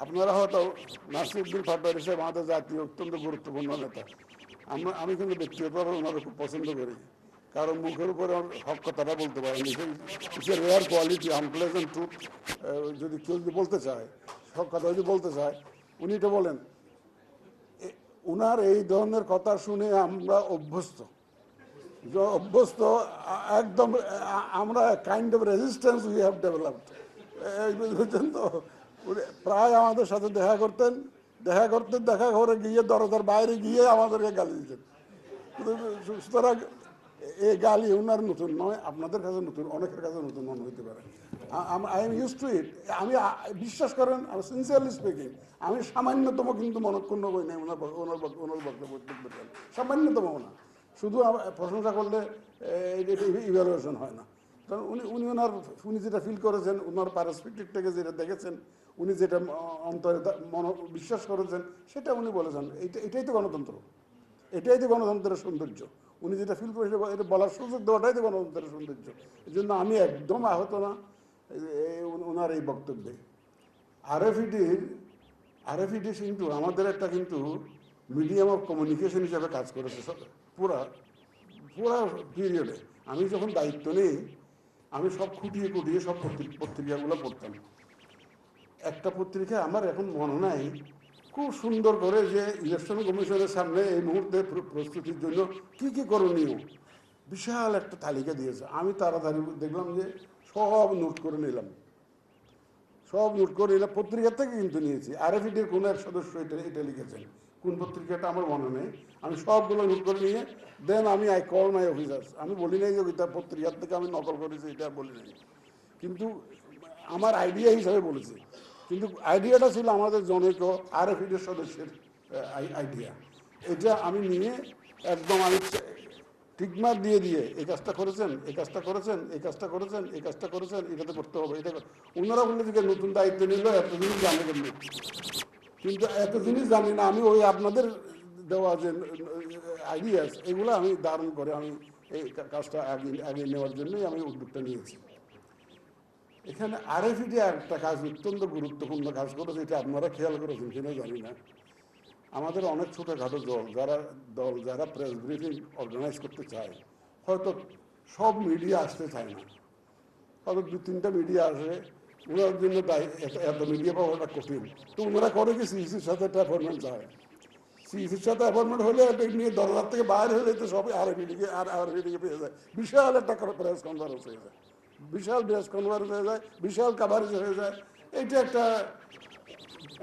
আপনারা হয়তো নাসিরউদ্দিন পাটোয়ারী সাহেব আমাদের জাতীয় অত্যন্ত গুরুত্বপূর্ণ নেতা। আমি কিন্তু ব্যক্তিগতভাবে ওনাকে খুব পছন্দ করি, কারণ মুখের উপরে হক কথাটা বলতে পারেন। It's a rare quality, unpleasant truth. যদি কেউ যদি বলতে চায়, হক কথা যদি বলতে চায়, উনি তো বলেন। উনার এই ধরনের কথা শুনে আমরা অভ্যস্ত, একদম। আমরা kind of resistance we have developed. বুঝছেন তো, প্রায় আমাদের সাথে দেখা করে গিয়ে দরজার বাইরে গিয়ে আমাদেরকে গালি দিতেন। সুতরাং এই গালি ওনার নতুন নয়, আপনাদের কাছে নতুন, অনেকের কাছে নতুন মনে হতে পারে। আই এম ইউজ টু ইট। আমি বিশ্বাস করেন, আমি সিনসিয়ারলি স্পিকিং, আমি সামান্যতম কিন্তু মনক্ষুণ্ণ বই নাই ওনার বক্তব্য, সামান্যতম না। শুধু প্রশংসা করলে ইভ্যালুয়েশন হয় না। কারণ উনি যেটা ফিল করেছেন, ওনার পারস্পেক্টিভ থেকে যেটা দেখেছেন, উনি যেটা অন্তরে বিশ্বাস করেছেন, সেটা উনি বলেছেন। এটাই তো গণতন্ত্র, এটাই তো গণতন্ত্রের সৌন্দর্য। উনি যেটা ফিল করে এটা বলার সুযোগ দেওয়াটাই তো গণতন্ত্রের সৌন্দর্য। এই জন্য আমি একদম আহত না ওনার এই বক্তব্যে। আরএফইডি কিন্তু আমাদের একটা কিন্তু মিডিয়াম অফ কমিউনিকেশন হিসাবে কাজ করেছে পুরা পুরা পিরিয়ডে। আমি যখন দায়িত্ব নিই, আমি সব খুঁটিয়ে সব পত্রিকাগুলো পড়তাম। একটা পত্রিকায় আমার এখন মনে নাই খুব সুন্দর করে যে ইলেকশন কমিশনের সামনে এই মুহূর্তে প্রস্তুতির জন্য কি কি করণীয় বিশাল একটা তালিকা দিয়েছে। আমি তাড়াতাড়ি দেখলাম যে সব নোট করে নিলাম। পত্রিকা থেকে কিন্তু নিয়েছি। আরএফইডির কোনো এক সদস্য এটা লিখেছেন, কোন পত্রিকাটা আমার মনে নেই। আমি সবগুলো নোট করে নিয়ে দেন আই কল মাই অফিসার্স। আমি বলি নাই যে ওইটা পত্রিকার থেকে আমি নকল করেছি, এটা বলি নাই, কিন্তু আমার আইডিয়া হিসাবে বলেছি। কিন্তু আইডিয়াটা ছিল আমাদের জনৈক আরএফইডির সদস্যের আইডিয়া। এটা আমি নিয়ে একদম আমি টিকমার্ক দিয়ে এই কাজটা করেছেন, এই কাজটা করেছেন, এই কাজটা করেছেন, এই কাজটা করেছেন, এটাতে করতে হবে, এটা ওনারা বললে যে নতুন দায়িত্ব নিল, এত জিনিস জানে কেন। কিন্তু এত জিনিস জানি না আমি। ওই আপনাদের দেওয়া যে আইডিয়াস, এগুলো আমি ধারণ করে আমি এই কাজটা আগে নেওয়ার জন্যই আমি উদ্যোগটা নিয়েছি। এখানে আরএফইডি একটা কাজ অত্যন্ত গুরুত্বপূর্ণ কাজ করেছে, এটা আপনারা খেয়াল করেছেন কিনা জানি না। আমাদের অনেক ছোটোখাটো যারা প্রেস ব্রিফিং অর্গানাইজ করতে চায়, হয়তো সব মিডিয়া আসতে চায় না, হয়তো 2-3টা মিডিয়া আসে, ওনার জন্য এত মিডিয়া পাওয়াটা কঠিন। তো ওনারা করে কি সিইসির সাথে একটা অ্যাপয়েন্টমেন্ট চায়। সিইসির সাথে অ্যাপয়েন্টমেন্ট হলে এটা নিয়ে দরজার থেকে বাইরে হলে তো সবাই আরএফইডিকে পেয়ে যায়, বিশাল একটা প্রেস কনফারেন্স হয়ে যায়, বিশাল কাভারেজ হয়ে যায়। এইটা একটা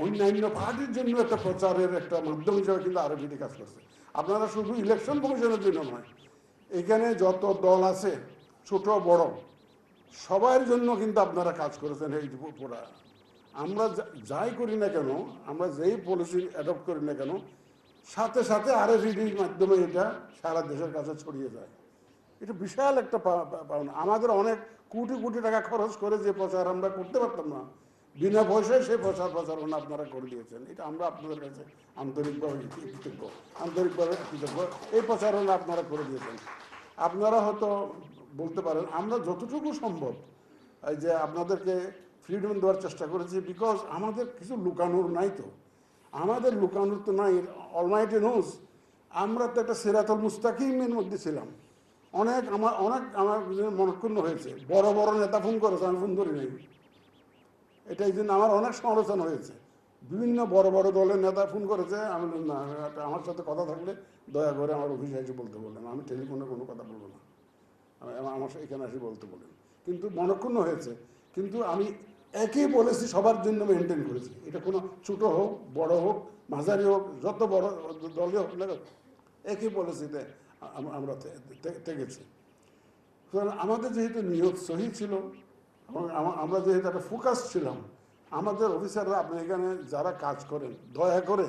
অন্যান্য পার্টির জন্য একটা প্রচারের একটা মাধ্যম হিসাবে কিন্তু আরএফইডি কাজ করছে। আপনারা শুধু ইলেকশন কমিশনের জন্য নয়, এখানে যত দল আছে ছোট বড় সবার জন্য কিন্তু আপনারা কাজ করেছেন। এই পুরা আমরা যাই করি না কেন, আমরা যেই পলিসি অ্যাডপ্ট করি না কেন, সাথে সাথে আরএফইডির মাধ্যমে এটা সারা দেশের কাছে ছড়িয়ে যায়। এটা বিশাল একটা পাওনা। আমাদের অনেক কোটি টাকা খরচ করে যে প্রচার আমরা করতে পারতাম না, বিনা পয়সায় সেই প্রচারণা আপনারা করে দিয়েছেন। এটা আমরা আপনাদের কাছে আন্তরিকভাবে কৃতজ্ঞ। এই প্রচারণা আপনারা করে দিয়েছেন। আপনারা হয়তো বলতে পারেন আমরা যতটুকু সম্ভব এই যে আপনাদেরকে ফ্রিডম দেওয়ার চেষ্টা করেছি, বিকজ আমাদের কিছু লুকানোর নাই। তো আমাদের লুকানোর তো নাই, অলমাইটি নোজ। আমরা তো একটা সিরাতুল মুস্তাকিমের মধ্যে ছিলাম। আমার মনক্ষুণ্ণ হয়েছে, বড় বড় নেতা ফোন করেছে, আমি ফোন ধরি নাই। এটা এই জন্য আমার অনেক সমালোচনা হয়েছে। বিভিন্ন বড় বড় দলের নেতা ফোন করেছে, আমি না, আমার সাথে কথা থাকলে দয়া করে আমার অফিসে এসে বলতে বললেন, আমি টেলিফোনে কোনো কথা বলবো না, আমার এখানে এসে বলতে বলেন। কিন্তু মনক্ষুণ্ণ হয়েছে। কিন্তু আমি একই বলেছি, সবার জন্য মেনটেন করেছি। এটা কোনো ছোটো হোক, বড় হোক, মাঝারি হোক, যত বড় দলে হোক না, একই পলিসিতে আমরা থেকেছি। সুতরাং আমাদের যেহেতু নিয়োগ সহি ছিল এবং আমরা যেহেতু একটা ফোকাস ছিলাম, আমাদের অফিসাররা, আপনি এখানে যারা কাজ করেন, দয়া করে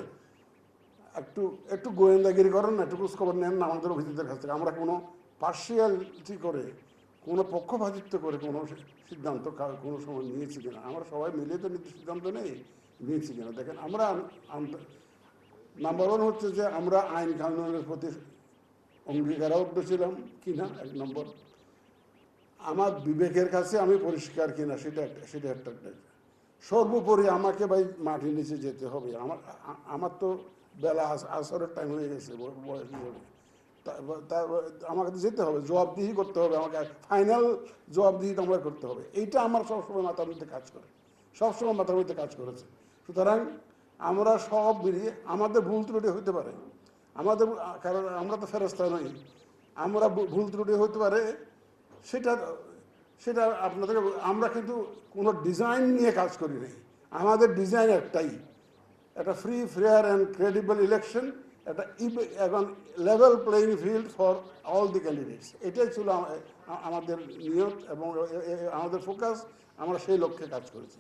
একটু গোয়েন্দাগিরি করেন না, একটু খোঁজখবর নেন না আমাদের অফিসারদের কাছ থেকে। আমরা কোনো পার্সিয়ালিটি করে, কোনো পক্ষপাতিত্ব করে কোনো সিদ্ধান্ত কোনো সময় নিয়েছি কিনা, আমরা সবাই মিলে তো সিদ্ধান্ত নিয়েছি কিনা দেখেন। আমরা নাম্বার 1 হচ্ছে যে আমরা আইন কানুনের প্রতি অঙ্গীকারাবদ্ধ ছিলাম কিনা, 1 নম্বর। আমার বিবেকের কাছে আমি পরিষ্কার কিনা, সেটা একটা। সর্বোপরি আমাকে ভাই মাটির নিচে যেতে হবে। আমার তো বেলা আসরের টাইম হয়ে গেছে, বয়স হিসেবে আমাকে তো যেতে হবে, জবাবদিহি করতে হবে, আমাকে ফাইনাল জবাবদিহি তো আমার করতে হবে। এইটা আমার সবসময় মাথার মধ্যে কাজ করে, সবসময় মাথার মধ্যে কাজ করেছে। সুতরাং আমরা সব মিলিয়ে আমাদের ভুল ত্রুটি হইতে পারে, আমাদের, কারণ আমরা তো ফেরেশতা নই, আমরা ভুল ত্রুটি হতে পারে, সেটা সেটা আপনাদের, আমরা কিন্তু কোনো ডিজাইন নিয়ে কাজ করি নাই। আমাদের ডিজাইন একটাই, একটা free fair and credible election, একটা এখন level playing field for all the candidates. এটাই ছিল আমাদের নিয়ত এবং আমাদের ফোকাস। আমরা সেই লক্ষ্যে কাজ করেছি।